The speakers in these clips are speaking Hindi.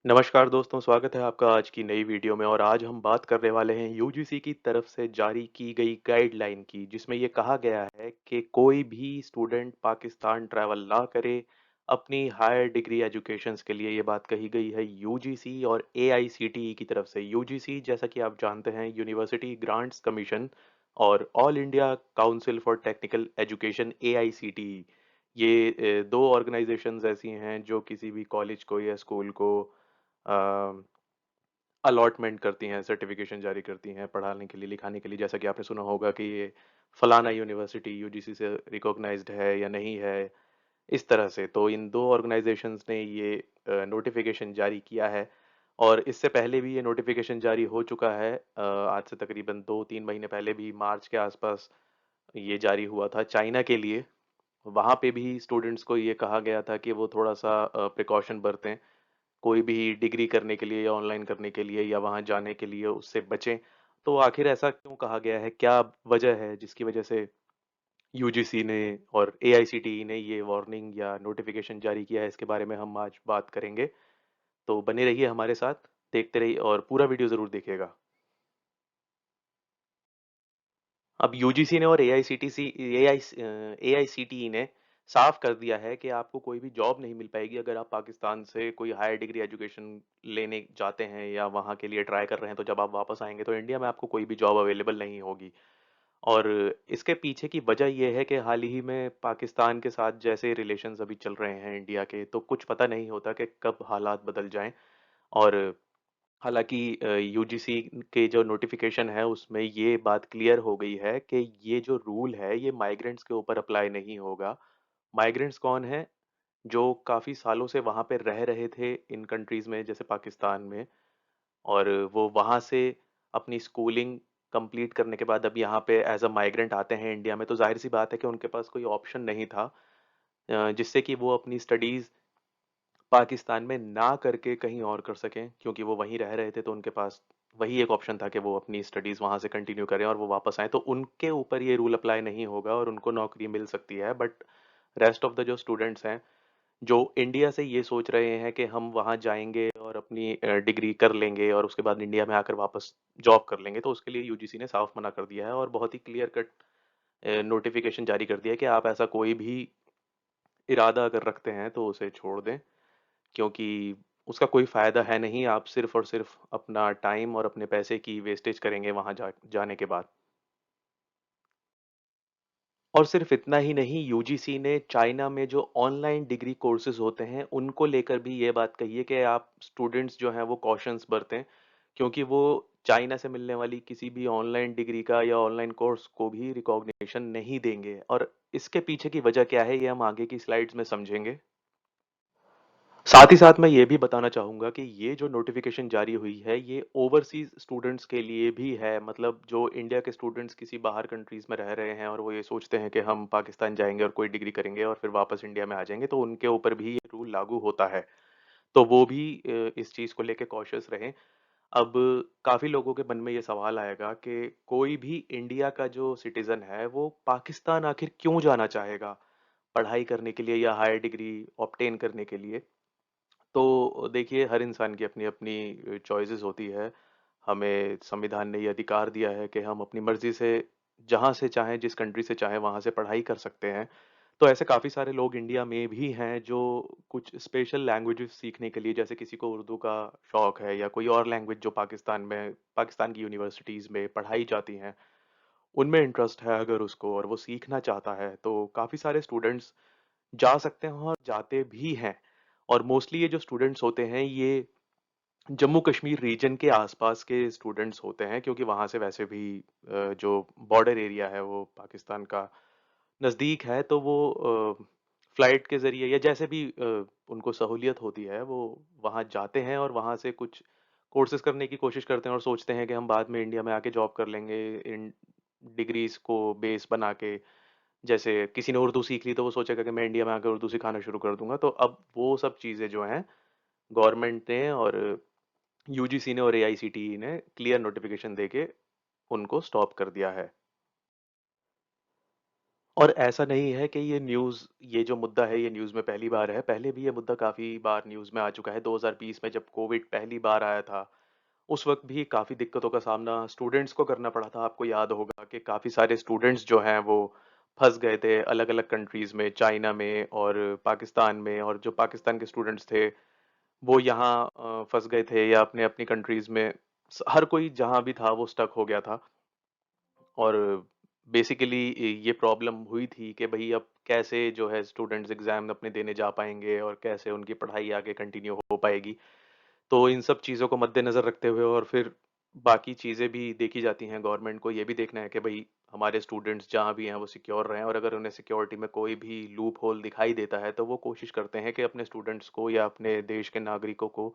नमस्कार दोस्तों, स्वागत है आपका आज की नई वीडियो में और आज हम बात करने वाले हैं यूजीसी की तरफ से जारी की गई गाइडलाइन की, जिसमें ये कहा गया है कि कोई भी स्टूडेंट पाकिस्तान ट्रैवल ना करे अपनी हायर डिग्री एजुकेशंस के लिए। ये बात कही गई है यूजीसी और एआईसीटीई की तरफ से। यूजीसी, जैसा कि आप जानते हैं, यूनिवर्सिटी ग्रांट्स कमीशन, और all India council for technical education AICTE. ये दो ऑर्गेनाइजेशंस ऐसी हैं जो किसी भी कॉलेज को या स्कूल को अलॉटमेंट करती हैं, सर्टिफिकेशन जारी करती हैं पढ़ाने के लिए, लिखाने के लिए। जैसा कि आपने सुना होगा कि ये फलाना यूनिवर्सिटी यूजीसी से रिकॉग्नाइज्ड है या नहीं है, इस तरह से। तो इन दो ऑर्गेनाइजेशंस ने ये नोटिफिकेशन जारी किया है, और इससे पहले भी ये नोटिफिकेशन जारी हो चुका है। आज से तकरीबन 2-3 महीने पहले भी मार्च के आसपास ये जारी हुआ था चाइना के लिए। वहाँ पे भी स्टूडेंट्स को ये कहा गया था कि वो थोड़ा सा प्रिकॉशन बरतें, कोई भी डिग्री करने के लिए या ऑनलाइन करने के लिए या वहाँ जाने के लिए उससे बचें। तो आखिर ऐसा क्यों कहा गया है? क्या वजह है जिसकी वजह से यूजीसी ने और एआईसीटीई ने ये वार्निंग या नोटिफिकेशन जारी किया है? इसके बारे में हम आज बात करेंगे। तो बने रहिए हमारे साथ, देखते रहिए और पूरा वीडियो ज़रूर देखिएगा। अब यूजीसी ने और एआईसीटीई ने साफ कर दिया है कि आपको कोई भी जॉब नहीं मिल पाएगी अगर आप पाकिस्तान से कोई हायर डिग्री एजुकेशन लेने जाते हैं या वहाँ के लिए ट्राई कर रहे हैं। तो जब आप वापस आएंगे तो इंडिया में आपको कोई भी जॉब अवेलेबल नहीं होगी। और इसके पीछे की वजह यह है कि हाल ही में पाकिस्तान के साथ जैसे रिलेशंस अभी चल रहे हैं इंडिया के, तो कुछ पता नहीं होता कि कब हालात बदल जाएं। और हालांकि यूजीसी के जो नोटिफिकेशन है उसमें ये बात क्लियर हो गई है कि ये जो रूल है ये माइग्रेंट्स के ऊपर अप्लाई नहीं होगा। माइग्रेंट्स कौन है? जो काफ़ी सालों से वहाँ पे रह रहे थे इन कंट्रीज़ में, जैसे पाकिस्तान में, और वो वहाँ से अपनी स्कूलिंग कंप्लीट करने के बाद अब यहाँ पे एज अ माइग्रेंट आते हैं इंडिया में, तो जाहिर सी बात है कि उनके पास कोई ऑप्शन नहीं था जिससे कि वो अपनी स्टडीज़ पाकिस्तान में ना करके कहीं और कर सकें, क्योंकि वो वहीं रह रहे थे तो उनके पास वही एक ऑप्शन था कि वो अपनी स्टडीज़ वहाँ से कंटिन्यू करें और वो वापस आएँ। तो उनके ऊपर ये रूल अप्लाई नहीं होगा और उनको नौकरी मिल सकती है। बट रेस्ट ऑफ द जो स्टूडेंट्स हैं, जो इंडिया से ये सोच रहे हैं कि हम वहाँ जाएंगे और अपनी डिग्री कर लेंगे और उसके बाद इंडिया में आकर वापस जॉब कर लेंगे, तो उसके लिए यूजीसी ने साफ मना कर दिया है और बहुत ही क्लियर कट नोटिफिकेशन जारी कर दिया है कि आप ऐसा कोई भी इरादा अगर रखते हैं तो उसे छोड़ दें, क्योंकि उसका कोई फ़ायदा है नहीं। आप सिर्फ़ और सिर्फ़ अपना टाइम और अपने पैसे की वेस्टेज करेंगे वहाँ जाने के बाद। और सिर्फ़ इतना ही नहीं, यूजीसी ने चाइना में जो ऑनलाइन डिग्री कोर्सेज़ होते हैं, उनको लेकर भी ये बात कही है कि आप स्टूडेंट्स जो हैं वो कॉशन्स बरतें, क्योंकि वो चाइना से मिलने वाली किसी भी ऑनलाइन डिग्री का या ऑनलाइन कोर्स को भी रिकॉग्निशन नहीं देंगे। और इसके पीछे की वजह क्या है, ये हम आगे की स्लाइड्स में समझेंगे। साथ ही साथ मैं ये भी बताना चाहूँगा कि ये जो नोटिफ़िकेशन जारी हुई है, ये ओवरसीज़ स्टूडेंट्स के लिए भी है। मतलब जो इंडिया के स्टूडेंट्स किसी बाहर कंट्रीज़ में रह रहे हैं और वो ये सोचते हैं कि हम पाकिस्तान जाएँगे और कोई डिग्री करेंगे और फिर वापस इंडिया में आ जाएँगे, तो उनके ऊपर भी ये रूल लागू होता है। तो वो भी इस चीज़ को लेके कॉशियस रहें। अब काफ़ी लोगों के मन में ये सवाल आएगा कि कोई भी इंडिया का जो सिटिज़न है, वो पाकिस्तान आखिर क्यों जाना चाहेगा? पढ़ाई करने के लिए या हायर डिग्री ऑब्टेन करने के लिए? तो देखिए, हर इंसान की अपनी-अपनी चॉइसेस होती है। हमें संविधान ने ये अधिकार दिया है कि हम अपनी मर्ज़ी से जहाँ से चाहें, जिस कंट्री से चाहें, वहाँ से पढ़ाई कर सकते हैं। तो ऐसे काफ़ी सारे लोग इंडिया में भी हैं जो कुछ स्पेशल लैंग्वेजेस सीखने के लिए, जैसे किसी को उर्दू का शौक है या कोई और लैंग्वेज जो पाकिस्तान की यूनिवर्सिटीज़ में पढ़ाई जाती हैं, उनमें इंटरेस्ट है अगर उसको और वो सीखना चाहता है, तो काफ़ी सारे स्टूडेंट्स जा सकते हैं और जाते भी हैं। और मोस्टली ये जो स्टूडेंट्स होते हैं, ये जम्मू कश्मीर रीजन के आसपास के स्टूडेंट्स होते हैं, क्योंकि वहाँ से वैसे भी जो बॉर्डर एरिया है वो पाकिस्तान का नज़दीक है। तो वो फ्लाइट के ज़रिए या जैसे भी उनको सहूलियत होती है, वो वहाँ जाते हैं और वहाँ से कुछ कोर्सेज़ करने की कोशिश करते हैं और सोचते हैं कि हम बाद में इंडिया में आके जॉब कर लेंगे इन डिग्रीज़ को बेस बना के। जैसे किसी ने उर्दू सीख ली तो वो सोचेगा कि मैं इंडिया में आकर उर्दू सिखाना शुरू कर दूंगा। तो अब वो सब चीज़ें जो हैं, गवर्नमेंट ने और यूजीसी ने और एआईसीटीई ने क्लियर नोटिफिकेशन देके उनको स्टॉप कर दिया है। और ऐसा नहीं है कि ये जो मुद्दा है ये न्यूज़ में पहली बार है, पहले भी ये मुद्दा काफ़ी बार न्यूज़ में आ चुका है। 2020 में जब कोविड पहली बार आया था, उस वक़्त भी काफ़ी दिक्कतों का सामना स्टूडेंट्स को करना पड़ा था। आपको याद होगा कि काफ़ी सारे स्टूडेंट्स जो हैं वो फँस गए थे अलग-अलग कंट्रीज़ में, चाइना में और पाकिस्तान में, और जो पाकिस्तान के स्टूडेंट्स थे, वो यहाँ फँस गए थे या अपने अपनी कंट्रीज़ में। हर कोई जहाँ भी था वो स्टक हो गया था। और बेसिकली ये प्रॉब्लम हुई थी कि भई अब कैसे जो है स्टूडेंट्स एग्ज़ाम अपने देने जा पाएँगे और कैसे उनकी पढ़ाई आगे कंटिन्यू हो पाएगी। तो इन सब चीज़ों को मद्देनज़र रखते हुए और फिर बाकी चीज़ें भी देखी जाती हैं, गवर्नमेंट को ये भी देखना है कि भई हमारे स्टूडेंट्स जहाँ भी हैं वो सिक्योर रहें, और अगर उन्हें सिक्योरिटी में कोई भी लूप होल दिखाई देता है तो वो कोशिश करते हैं कि अपने स्टूडेंट्स को या अपने देश के नागरिकों को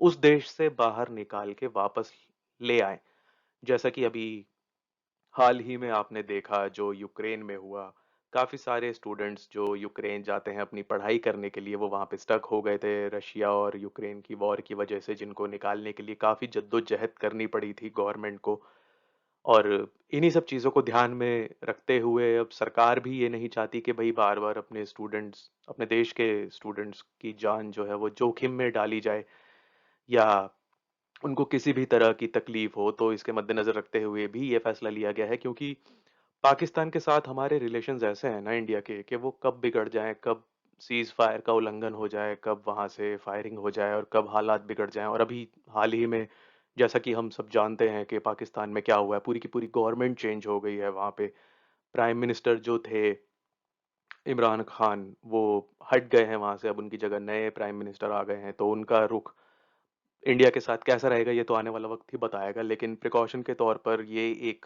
उस देश से बाहर निकाल के वापस ले आएँ। जैसा कि अभी हाल ही में आपने देखा जो यूक्रेन में हुआ, काफ़ी सारे स्टूडेंट्स जो यूक्रेन जाते हैं अपनी पढ़ाई करने के लिए, वो वहाँ पे स्टक हो गए थे रशिया और यूक्रेन की वॉर की वजह से, जिनको निकालने के लिए काफ़ी जद्दोजहद करनी पड़ी थी गवर्नमेंट को। और इन्हीं सब चीज़ों को ध्यान में रखते हुए अब सरकार भी ये नहीं चाहती कि भई बार-बार अपने देश के स्टूडेंट्स की जान जो है वो जोखिम में डाली जाए, या उनको किसी भी तरह की तकलीफ हो। तो इसके मद्देनज़र रखते हुए भी ये फैसला लिया गया है, क्योंकि पाकिस्तान के साथ हमारे रिलेशंस ऐसे हैं ना इंडिया के, कि वो कब बिगड़ जाएँ, कब सीज़ फायर का उल्लंघन हो जाए, कब वहाँ से फायरिंग हो जाए और कब हालात बिगड़ जाएँ। और अभी हाल ही में जैसा कि हम सब जानते हैं कि पाकिस्तान में क्या हुआ है, पूरी की पूरी गवर्नमेंट चेंज हो गई है वहाँ पे। प्राइम मिनिस्टर जो थे इमरान खान, वो हट गए हैं वहाँ से, अब उनकी जगह नए प्राइम मिनिस्टर आ गए हैं। तो उनका रुख इंडिया के साथ कैसा रहेगा ये तो आने वाला वक्त ही बताएगा, लेकिन प्रिकॉशन के तौर पर ये एक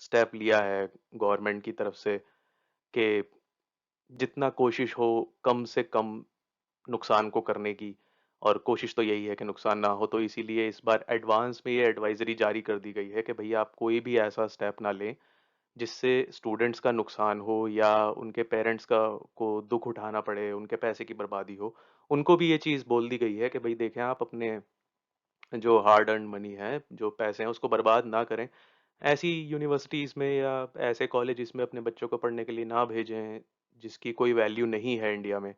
स्टेप लिया है गवर्नमेंट की तरफ से कि जितना कोशिश हो कम से कम नुकसान को करने की, और कोशिश तो यही है कि नुकसान ना हो। तो इसीलिए इस बार एडवांस में ये एडवाइजरी जारी कर दी गई है कि भैया आप कोई भी ऐसा स्टेप ना लें जिससे स्टूडेंट्स का नुकसान हो या उनके पेरेंट्स का को दुख उठाना पड़े, उनके पैसे की बर्बादी हो। उनको भी ये चीज़ बोल दी गई है कि भाई देखें, आप अपने जो हार्ड अर्न्ड मनी है, जो पैसे हैं, उसको बर्बाद ना करें। ऐसी यूनिवर्सिटीज़ में या ऐसे कॉलेजेस में अपने बच्चों को पढ़ने के लिए ना भेजें, जिसकी कोई वैल्यू नहीं है इंडिया में।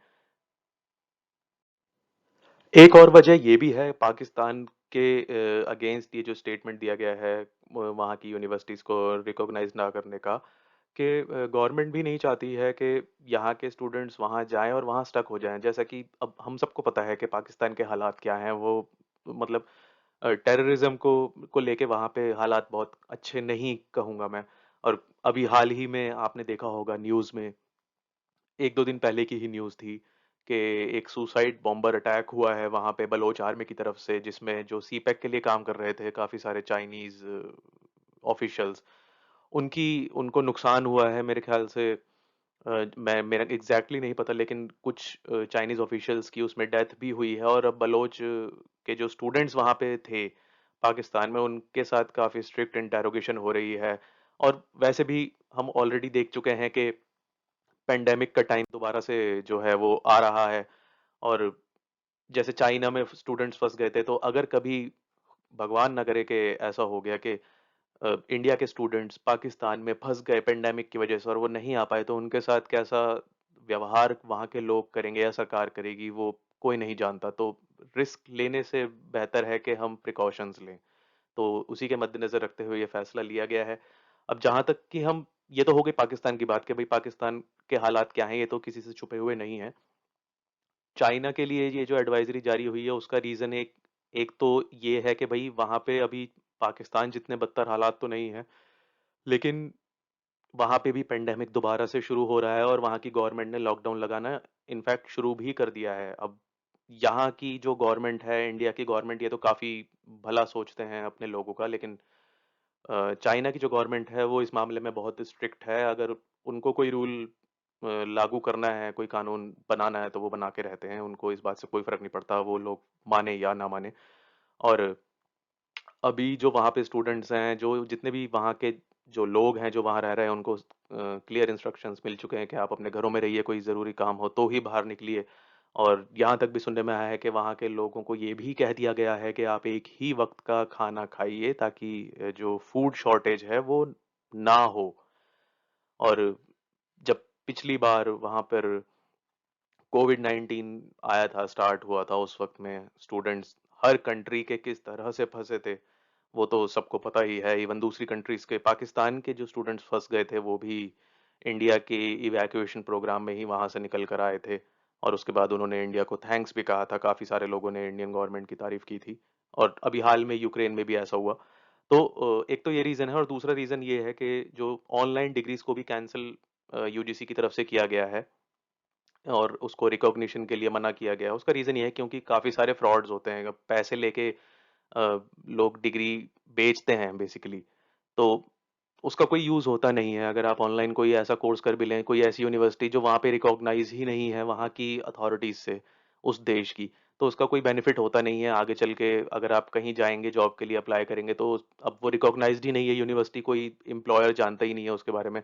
एक और वजह ये भी है पाकिस्तान के अगेंस्ट ये जो स्टेटमेंट दिया गया है वहाँ की यूनिवर्सिटीज़ को रिकॉग्नाइज़ ना करने का, कि गवर्नमेंट भी नहीं चाहती है कि यहाँ के स्टूडेंट्स वहाँ जाएँ और वहाँ स्टक हो जाएँ। जैसा कि अब हम सबको पता है कि पाकिस्तान के हालात क्या हैं, वो मतलब टेररिज़्म को लेके वहाँ पे हालात बहुत अच्छे नहीं कहूँगा मैं। और अभी हाल ही में आपने देखा होगा न्यूज़ में, 1-2 दिन पहले की ही न्यूज़ थी कि एक सुसाइड बॉम्बर अटैक हुआ है वहाँ पे बलोच आर्मी की तरफ से, जिसमें जो सीपैक के लिए काम कर रहे थे काफ़ी सारे चाइनीज़ ऑफ़िशियल्स, उनकी उनको नुकसान हुआ है मेरे ख़्याल से। मैं मेरा एग्ज़ैक्टली नहीं पता, लेकिन कुछ चाइनीज़ ऑफ़िशियल्स की उसमें डेथ भी हुई है, और अब बलोच के जो स्टूडेंट्स वहाँ पे थे पाकिस्तान में, उनके साथ काफ़ी स्ट्रिक्ट इंटेरोगेशन हो रही है। और वैसे भी हम ऑलरेडी देख चुके हैं कि पेंडेमिक का टाइम दोबारा से जो है वो आ रहा है, और जैसे चाइना में स्टूडेंट्स फँस गए थे, तो अगर कभी भगवान ना करे कि ऐसा हो गया कि इंडिया के स्टूडेंट्स पाकिस्तान में फँस गए पेंडेमिक की वजह से और वो नहीं आ पाए, तो उनके साथ कैसा व्यवहार वहाँ के लोग करेंगे या सरकार करेगी, वो कोई नहीं जानता। तो रिस्क लेने से बेहतर है कि हम प्रिकॉशंस लें। तो उसी के मद्देनज़र रखते हुए ये फैसला लिया गया है। अब जहाँ तक कि हम ये तो हो गई पाकिस्तान की बात कि भई पाकिस्तान के हालात क्या हैं, ये तो किसी से छुपे हुए नहीं हैं। चाइना के लिए ये जो एडवाइज़री जारी हुई है उसका रीज़न एक एक तो ये है कि भई वहाँ पे अभी पाकिस्तान जितने बदतर हालात तो नहीं हैं, लेकिन वहाँ पे भी पेंडेमिक दोबारा से शुरू हो रहा है और वहाँ की गवर्नमेंट ने लॉकडाउन लगाना इनफैक्ट शुरू भी कर दिया है। अब यहाँ की जो गवर्नमेंट है, इंडिया की गवर्नमेंट, ये तो काफ़ी भला सोचते हैं अपने लोगों का, लेकिन चाइना की जो गवर्नमेंट है वो इस मामले में बहुत स्ट्रिक्ट है। अगर उनको कोई रूल लागू करना है, कोई कानून बनाना है तो वो बना के रहते हैं। उनको इस बात से कोई फ़र्क नहीं पड़ता, वो लोग माने या ना माने। और अभी जो वहाँ पे स्टूडेंट्स हैं, जो जितने भी वहाँ के जो लोग हैं जो वहाँ रह रहे हैं, उनको क्लियर इंस्ट्रक्शंस मिल चुके हैं कि आप अपने घरों में रहिए, कोई ज़रूरी काम हो तो ही बाहर निकलिए। और यहाँ तक भी सुनने में आया है कि वहाँ के लोगों को ये भी कह दिया गया है कि आप एक ही वक़्त का खाना खाइए, ताकि जो फूड शॉर्टेज है वो ना हो। और जब पिछली बार वहाँ पर कोविड-19 आया था, स्टार्ट हुआ था, उस वक़्त में स्टूडेंट्स हर कंट्री के किस तरह से फँसे थे, वो तो सबको पता ही है। इवन दूसरी कंट्रीज़ के पाकिस्तान के जो स्टूडेंट्स फँस गए थे, वो भी इंडिया के इवैक्यूएशन प्रोग्राम में ही वहाँ से निकल कर आए थे और उसके बाद उन्होंने इंडिया को थैंक्स भी कहा था। काफ़ी सारे लोगों ने इंडियन गवर्नमेंट की तारीफ़ की थी और अभी हाल में यूक्रेन में भी ऐसा हुआ। तो एक तो ये रीज़न है और दूसरा रीज़न ये है कि जो ऑनलाइन डिग्रीज़ को भी कैंसल यूजीसी की तरफ से किया गया है और उसको रिकॉग्निशन के लिए मना किया गया है। उसका रीज़न ये है क्योंकि काफ़ी सारे फ्रॉड्स होते हैं। पैसे लेके लोग डिग्री बेचते हैं बेसिकली। तो उसका कोई यूज़ होता नहीं है। अगर आप ऑनलाइन कोई ऐसा कोर्स कर भी लें, कोई ऐसी यूनिवर्सिटी जो वहाँ पे रिकॉग्नाइज़ ही नहीं है वहाँ की अथॉरिटीज़ से, उस देश की, तो उसका कोई बेनिफिट होता नहीं है आगे चल के। अगर आप कहीं जाएँगे जॉब के लिए अप्लाई करेंगे तो अब वो रिकॉग्नाइज़्ड ही नहीं है यूनिवर्सिटी, कोई एम्प्लॉयर जानता ही नहीं है उसके बारे में।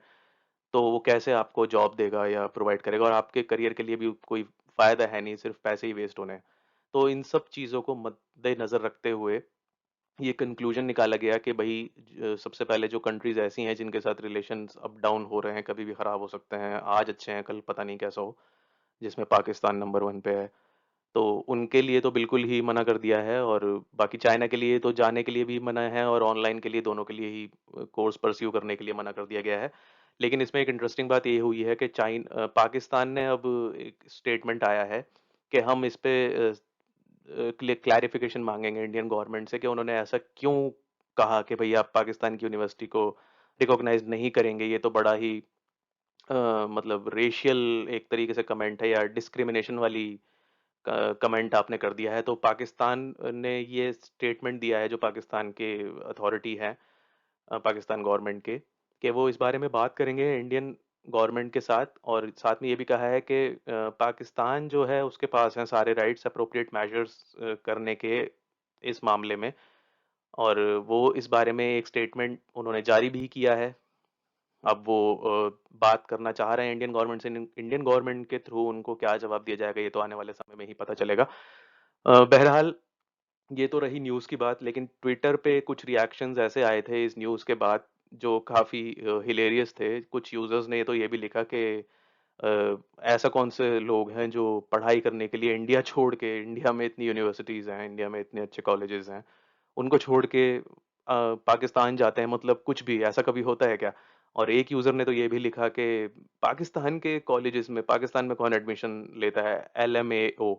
तो वो कैसे आपको जॉब देगा या प्रोवाइड करेगा और आपके करियर के लिए भी कोई फ़ायदा है नहीं, सिर्फ़ पैसे ही वेस्ट होने हैं। तो इन सब चीज़ों को मद्देनज़र रखते हुए ये कंक्लूजन निकाला गया कि भई सबसे पहले जो कंट्रीज़ ऐसी हैं जिनके साथ रिलेशंस अप डाउन हो रहे हैं, कभी भी ख़राब हो सकते हैं, आज अच्छे हैं, कल पता नहीं कैसा हो, जिसमें पाकिस्तान नंबर 1 पे है। तो उनके लिए तो बिल्कुल ही मना कर दिया है और बाकी चाइना के लिए तो जाने के लिए भी मना है और ऑनलाइन के लिए, दोनों के लिए ही कोर्स परस्यू करने के लिए मना कर दिया गया है। लेकिन इसमें एक इंटरेस्टिंग बात ये हुई है कि पाकिस्तान ने अब एक स्टेटमेंट आया है कि हम इस पे क्लैरिफिकेशन मांगेंगे इंडियन गवर्नमेंट से कि उन्होंने ऐसा क्यों कहा कि भई आप पाकिस्तान की यूनिवर्सिटी को रिकॉग्नाइज़ नहीं करेंगे। ये तो बड़ा ही मतलब रेशियल एक तरीके से कमेंट है या डिस्क्रिमिनेशन वाली कमेंट आपने कर दिया है। तो पाकिस्तान ने ये स्टेटमेंट दिया है, जो पाकिस्तान के अथॉरिटी हैं पाकिस्तान गवर्नमेंट के, कि वो इस बारे में बात करेंगे इंडियन गवर्नमेंट के साथ और साथ में ये भी कहा है कि पाकिस्तान जो है उसके पास हैं सारे राइट्स अप्रोप्रिएट मेजर्स करने के इस मामले में और वो इस बारे में एक स्टेटमेंट उन्होंने जारी भी किया है। अब वो बात करना चाह रहे हैं इंडियन गवर्नमेंट से, इंडियन गवर्नमेंट के थ्रू उनको क्या जवाब दिया जाएगा ये तो आने वाले समय में ही पता चलेगा। बहरहाल ये तो रही न्यूज़ की बात, लेकिन ट्विटर पे कुछ रिएक्शंस ऐसे आए थे इस न्यूज़ के बाद जो काफ़ी हिलेरियस थे। कुछ यूज़र्स ने तो ये भी लिखा कि ऐसा कौन से लोग हैं जो पढ़ाई करने के लिए इंडिया छोड़ के, इंडिया में इतनी यूनिवर्सिटीज़ हैं, इंडिया में इतने अच्छे कॉलेजेस हैं, उनको छोड़ के पाकिस्तान जाते हैं, मतलब कुछ भी ऐसा कभी होता है क्या? और एक यूज़र ने तो ये भी लिखा कि पाकिस्तान के कॉलेजेस में, पाकिस्तान में कौन एडमिशन लेता है? एलएमएओ।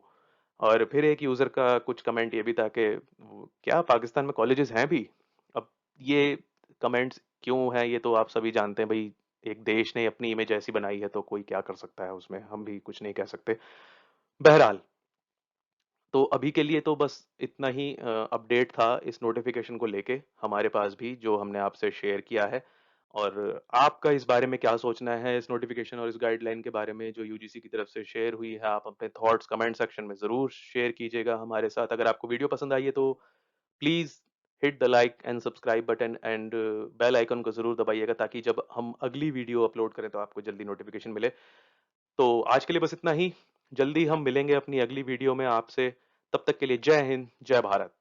और फिर एक यूज़र का कुछ कमेंट ये भी था कि क्या पाकिस्तान में कॉलेजेस हैं भी? अब ये कमेंट्स क्यों हैं ये तो आप सभी जानते हैं भई, एक देश ने अपनी इमेज ऐसी बनाई है तो कोई क्या कर सकता है उसमें, हम भी कुछ नहीं कह सकते। बहरहाल, तो अभी के लिए तो बस इतना ही अपडेट था इस नोटिफ़िकेशन को लेके हमारे पास भी, जो हमने आपसे शेयर किया है। और आपका इस बारे में क्या सोचना है इस नोटिफ़िकेशन और इस गाइडलाइन के बारे में जो यूजीसी की तरफ से शेयर हुई है? आप अपने थॉट्स कमेंट सेक्शन में ज़रूर शेयर कीजिएगा हमारे साथ। अगर आपको वीडियो पसंद आई है तो please hit the like and subscribe button and bell icon को ज़रूर दबाइएगा ताकि जब हम अगली वीडियो अपलोड करें तो आपको जल्दी नोटिफ़िकेशन मिले। तो आज के लिए बस इतना ही। जल्दी हम मिलेंगे अपनी अगली वीडियो में आपसे। तब तक के लिए जय हिंद, जय भारत।